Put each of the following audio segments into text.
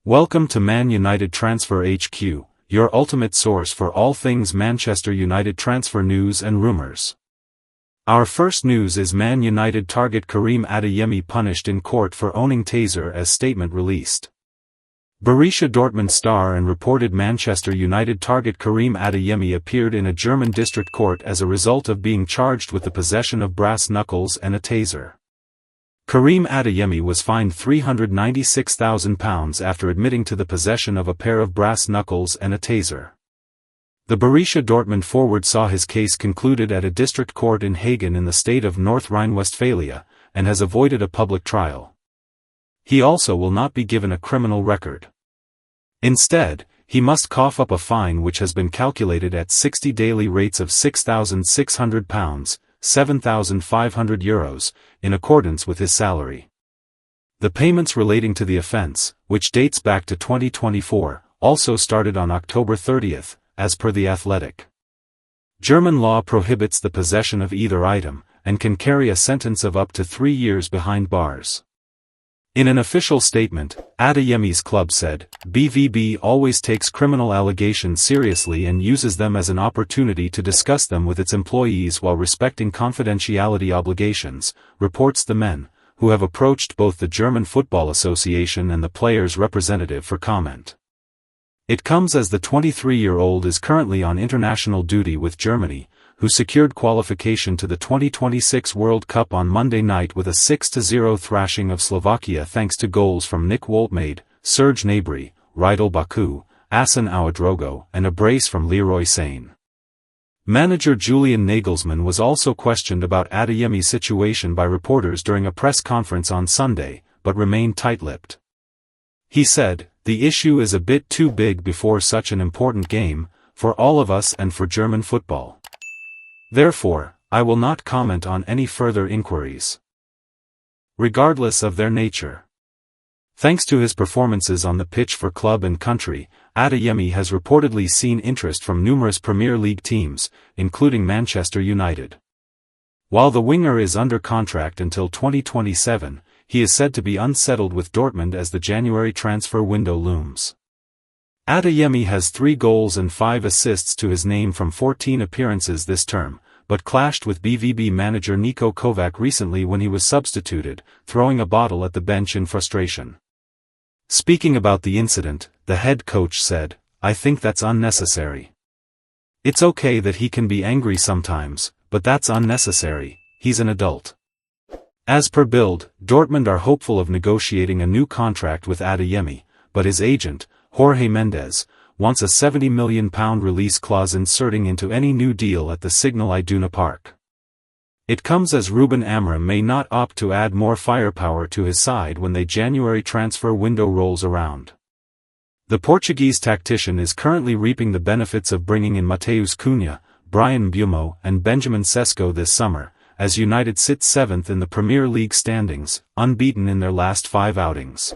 Welcome to Man Utd Transfer HQ, your ultimate source for all things Manchester United transfer news and rumours. Our first news is Man Utd target Karim Adeyemi punished in court for owning TASER as statement released. Borussia Dortmund star and reported Manchester United target Karim Adeyemi appeared in a German district court as a result of being charged with the possession of brass knuckles and a TASER. Karim Adeyemi was fined £396,000 after admitting to the possession of a pair of brass knuckles and a TASER. The Borussia Dortmund forward saw his case concluded at a district court in Hagen in the state of North Rhine-Westphalia, and has avoided a public trial. He also will not be given a criminal record. Instead, he must cough up a fine which has been calculated at 60 daily rates of £6,600, €7,500, in accordance with his salary. The payments relating to the offence, which dates back to 2024, also started on October 30th, as per The Athletic. German law prohibits the possession of either item, and can carry a sentence of up to 3 years behind bars. In an official statement, Adeyemi's club said, "BVB always takes criminal allegations seriously and uses them as an opportunity to discuss them with its employees while respecting confidentiality obligations," reports The Men, who have approached both the German Football Association and the players' representative for comment. It comes as the 23-year-old is currently on international duty with Germany, who secured qualification to the 2026 World Cup on Monday night with a 6-0 thrashing of Slovakia thanks to goals from Nick Woltmade, Serge Gnabry, Rydal Baku, Asan Ouedraogo, and a brace from Leroy Sane. Manager Julian Nagelsmann was also questioned about Adeyemi's situation by reporters during a press conference on Sunday, but remained tight-lipped. He said, "The issue is a bit too big before such an important game, for all of us and for German football. Therefore, I will not comment on any further inquiries, regardless of their nature." Thanks to his performances on the pitch for club and country, Adeyemi has reportedly seen interest from numerous Premier League teams, including Manchester United. While the winger is under contract until 2027, he is said to be unsettled with Dortmund as the January transfer window looms. Adeyemi has 3 goals and 5 assists to his name from 14 appearances this term, but clashed with BVB manager Niko Kovac recently when he was substituted, throwing a bottle at the bench in frustration. Speaking about the incident, the head coach said, "I think that's unnecessary. It's okay that he can be angry sometimes, but that's unnecessary, he's an adult." As per Bild, Dortmund are hopeful of negotiating a new contract with Adeyemi, but his agent, Jorge Mendes, wants a £70 million release clause inserting into any new deal at the Signal Iduna Park. It comes as Ruben Amorim may not opt to add more firepower to his side when the January transfer window rolls around. The Portuguese tactician is currently reaping the benefits of bringing in Matheus Cunha, Bryan Mbeumo and Benjamin Sesko this summer, as United sit 7th in the Premier League standings, unbeaten in their last 5 outings.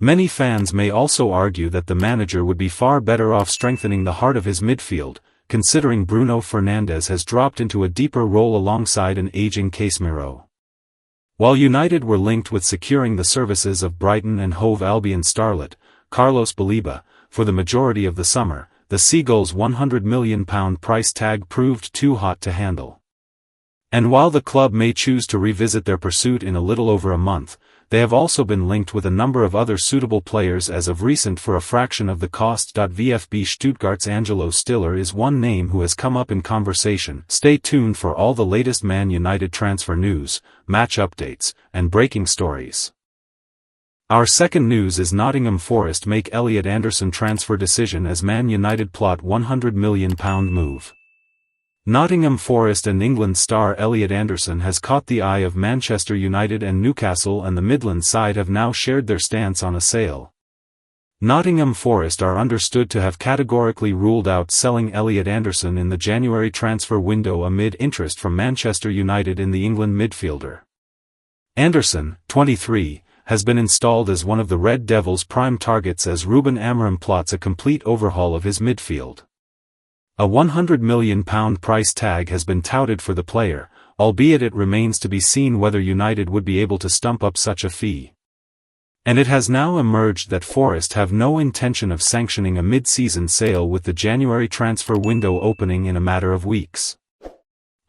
Many fans may also argue that the manager would be far better off strengthening the heart of his midfield, considering Bruno Fernandes has dropped into a deeper role alongside an aging Casemiro. While United were linked with securing the services of Brighton and Hove Albion starlet, Carlos Baleba, for the majority of the summer, the Seagulls' £100 million price tag proved too hot to handle. And while the club may choose to revisit their pursuit in a little over a month, they have also been linked with a number of other suitable players as of recent for a fraction of the cost. VfB Stuttgart's Angelo Stiller is one name who has come up in conversation. Stay tuned for all the latest Man Utd transfer news, match updates, and breaking stories. Our second news is Nottingham Forest make Elliot Anderson transfer decision as Man Utd plot £100 million move. Nottingham Forest and England star Elliot Anderson has caught the eye of Manchester United, and Newcastle and the Midland side have now shared their stance on a sale. Nottingham Forest are understood to have categorically ruled out selling Elliot Anderson in the January transfer window amid interest from Manchester United in the England midfielder. Anderson, 23, has been installed as one of the Red Devils' prime targets as Ruben Amorim plots a complete overhaul of his midfield. A £100 million price tag has been touted for the player, albeit it remains to be seen whether United would be able to stump up such a fee. And it has now emerged that Forest have no intention of sanctioning a mid-season sale, with the January transfer window opening in a matter of weeks.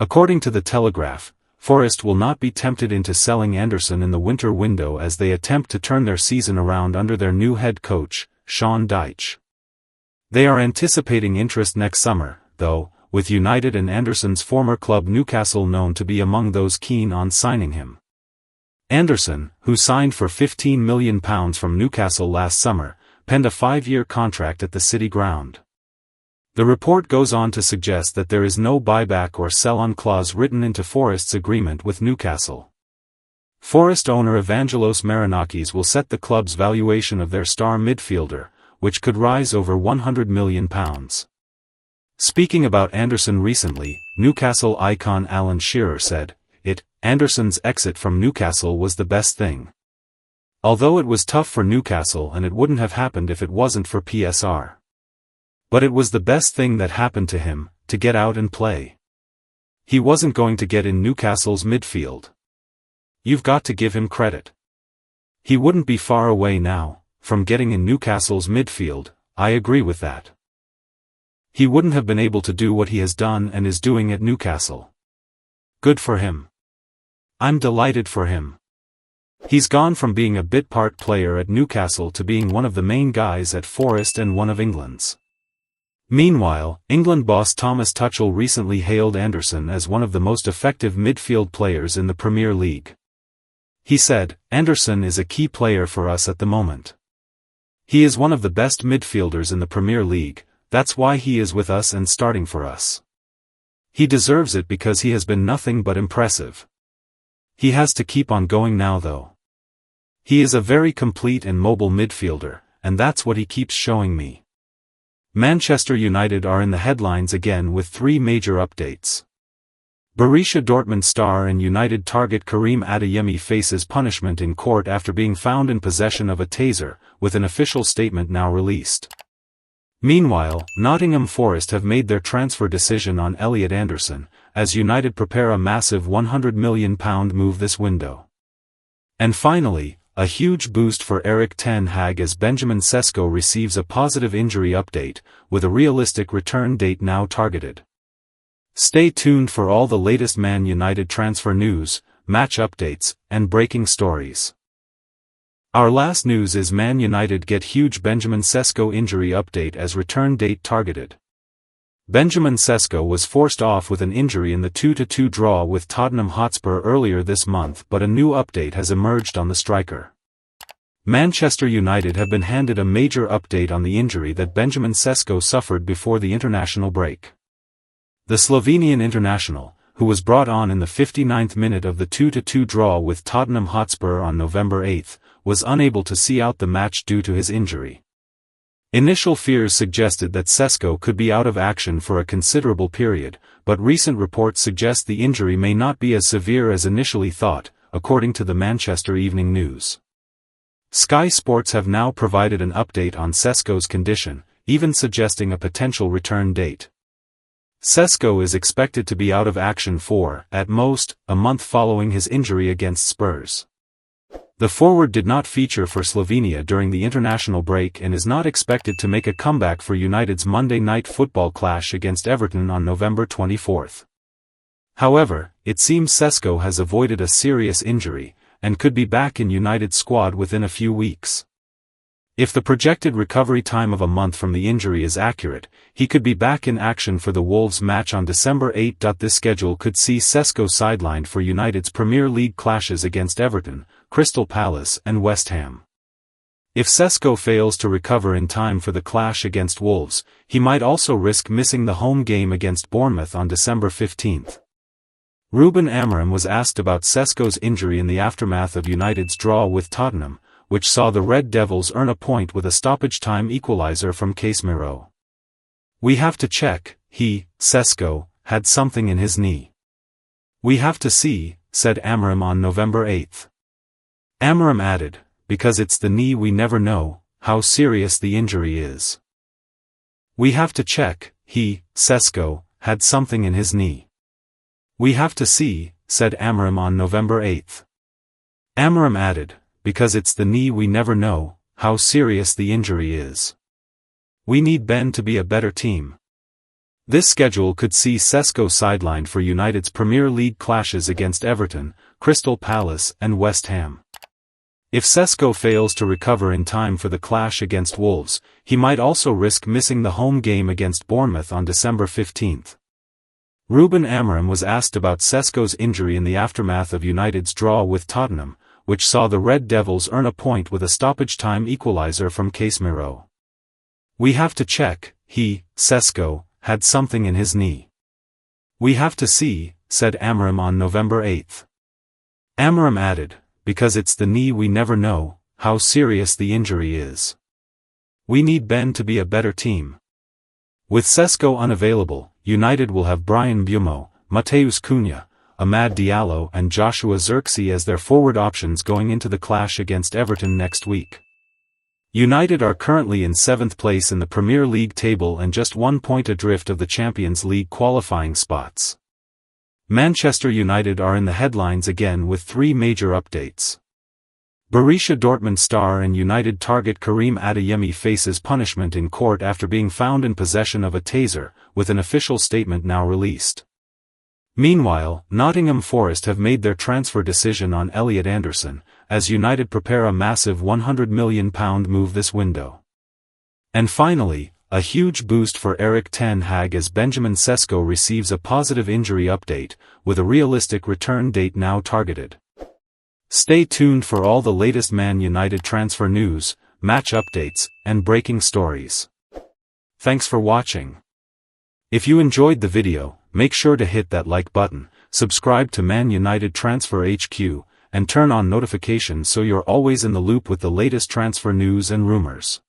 According to The Telegraph, Forest will not be tempted into selling Anderson in the winter window as they attempt to turn their season around under their new head coach, Sean Dyche. They are anticipating interest next summer, though, with United and Anderson's former club Newcastle known to be among those keen on signing him. Anderson, who signed for £15 million from Newcastle last summer, penned a 5-year contract at the City ground. The report goes on to suggest that there is no buyback or sell-on clause written into Forest's agreement with Newcastle. Forest owner Evangelos Marinakis will set the club's valuation of their star midfielder, which could rise over £100 million. Speaking about Anderson recently, Newcastle icon Alan Shearer said, Anderson's exit from Newcastle was the best thing. Although it was tough for Newcastle and it wouldn't have happened if it wasn't for PSR. But it was the best thing that happened to him, to get out and play. He wasn't going to get in Newcastle's midfield. You've got to give him credit. He wouldn't be far away now from getting in Newcastle's midfield. I agree with that. He wouldn't have been able to do what he has done and is doing at Newcastle. Good for him. I'm delighted for him. He's gone from being a bit-part player at Newcastle to being one of the main guys at Forest and one of England's. Meanwhile, England boss Thomas Tuchel recently hailed Anderson as one of the most effective midfield players in the Premier League. He said, "Anderson is a key player for us at the moment. He is one of the best midfielders in the Premier League, that's why he is with us and starting for us. He deserves it because he has been nothing but impressive. He has to keep on going now though. He is a very complete and mobile midfielder, and that's what he keeps showing me." Manchester United are in the headlines again with 3 major updates. Borussia Dortmund star and United target Karim Adeyemi faces punishment in court after being found in possession of a taser, with an official statement now released. Meanwhile, Nottingham Forest have made their transfer decision on Elliot Anderson, as United prepare a massive £100 million move this window. And finally, a huge boost for Erik Ten Hag as Benjamin Sesko receives a positive injury update, with a realistic return date now targeted. Stay tuned for all the latest Man United transfer news, match updates, and breaking stories. Our last news is Man United get huge Benjamin Sesko injury update as return date targeted. Benjamin Sesko was forced off with an injury in the 2-2 draw with Tottenham Hotspur earlier this month, but a new update has emerged on the striker. Manchester United have been handed a major update on the injury that Benjamin Sesko suffered before the international break. The Slovenian international, who was brought on in the 59th minute of the 2-2 draw with Tottenham Hotspur on November 8, was unable to see out the match due to his injury. Initial fears suggested that Sesko could be out of action for a considerable period, but recent reports suggest the injury may not be as severe as initially thought, according to the Manchester Evening News. Sky Sports have now provided an update on Sesko's condition, even suggesting a potential return date. Sesko is expected to be out of action for, at most, a month following his injury against Spurs. The forward did not feature for Slovenia during the international break and is not expected to make a comeback for United's Monday night football clash against Everton on November 24. However, it seems Sesko has avoided a serious injury, and could be back in United's squad within a few weeks. If the projected recovery time of a month from the injury is accurate, he could be back in action for the Wolves match on December 8. This schedule could see Sesko sidelined for United's Premier League clashes against Everton, Crystal Palace and West Ham. If Sesko fails to recover in time for the clash against Wolves, he might also risk missing the home game against Bournemouth on December 15. Ruben Amorim was asked about Sesko's injury in the aftermath of United's draw with Tottenham, which saw the Red Devils earn a point with a stoppage-time equalizer from Casemiro. "We have to check, Sesko, had something in his knee. We have to see," said Amorim on November 8. Amorim added, "Because it's the knee, we never know how serious the injury is. We have to check, Sesko, had something in his knee. We have to see," said Amorim on November 8. Amorim added, because it's the knee we never know how serious the injury is. We need Ben to be a better team. This schedule could see Sesko sidelined for United's Premier League clashes against Everton, Crystal Palace and West Ham. If Sesko fails to recover in time for the clash against Wolves, he might also risk missing the home game against Bournemouth on December 15th. Ruben Amorim was asked about Sesko's injury in the aftermath of United's draw with Tottenham, which saw the Red Devils earn a point with a stoppage-time equaliser from Casemiro. "We have to check, Sesko, had something in his knee. We have to see," said Amorim on November 8. Amorim added, "Because it's the knee we never know how serious the injury is. We need Ben to be a better team." With Sesko unavailable, United will have Bryan Mbeumo, Matheus Cunha, Amad Diallo and Joshua Zirkzee as their forward options going into the clash against Everton next week. United are currently in 7th place in the Premier League table and just 1 point adrift of the Champions League qualifying spots. Manchester United are in the headlines again with 3 major updates. Borussia Dortmund star and United target Karim Adeyemi faces punishment in court after being found in possession of a taser, with an official statement now released. Meanwhile, Nottingham Forest have made their transfer decision on Elliot Anderson, as United prepare a massive £100 million move this window. And finally, a huge boost for Erik Ten Hag as Benjamin Sesko receives a positive injury update, with a realistic return date now targeted. Stay tuned for all the latest Man United transfer news, match updates, and breaking stories. Thanks for watching. If you enjoyed the video, make sure to hit that like button, subscribe to Man United Transfer HQ, and turn on notifications so you're always in the loop with the latest transfer news and rumors.